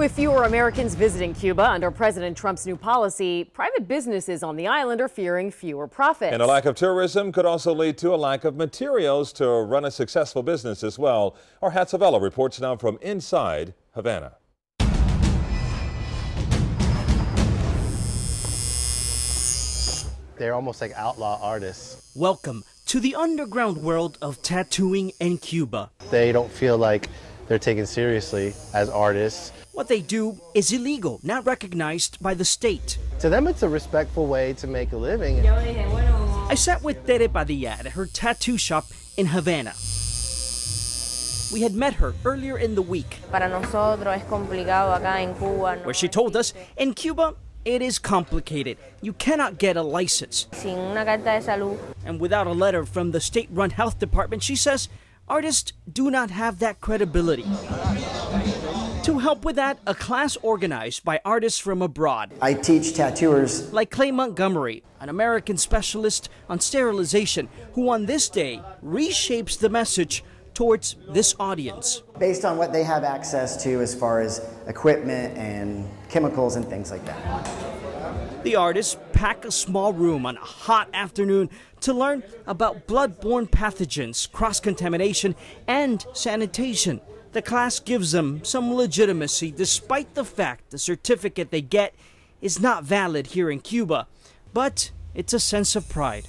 With fewer Americans visiting Cuba under President Trump's new policy, private businesses on the island are fearing fewer profits. And a lack of tourism could also lead to a lack of materials to run a successful business as well. Our Hatzavella reports now from inside Havana. They're almost like outlaw artists. Welcome to the underground world of tattooing in Cuba. They don't feel like they're taken seriously as artists. What they do is illegal, not recognized by the state. To them, it's a respectful way to make a living. I sat with Tere Padilla at her tattoo shop in Havana. We had met her earlier in the week, where she told us in Cuba, it is complicated. You cannot get a license. And without a letter from the state-run health department, she says artists do not have that credibility. To help with that, a class organized by artists from abroad. I teach tattooers like Clay Montgomery, an American specialist on sterilization, who on this day reshapes the message towards this audience. Based on what they have access to as far as equipment and chemicals and things like that. The artists pack a small room on a hot afternoon to learn about blood-borne pathogens, cross-contamination, and sanitation. The class gives them some legitimacy despite the fact the certificate they get is not valid here in Cuba. But it's a sense of pride.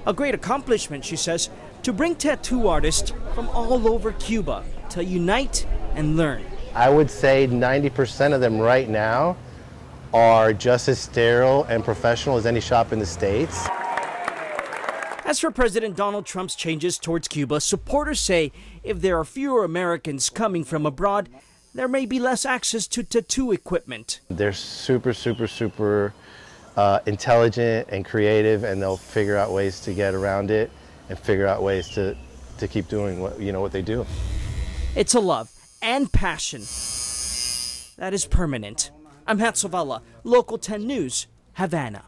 A great accomplishment, she says, to bring tattoo artists from all over Cuba to unite and learn. I would say 90% of them right now are just as sterile and professional as any shop in the States. As for President Donald Trump's changes towards Cuba, supporters say if there are fewer Americans coming from abroad, there may be less access to tattoo equipment. They're super intelligent and creative, and they'll figure out ways to get around it and figure out ways to keep doing what they do. It's a love and passion that is permanent. I'm Hatzavella, Local 10 News, Havana.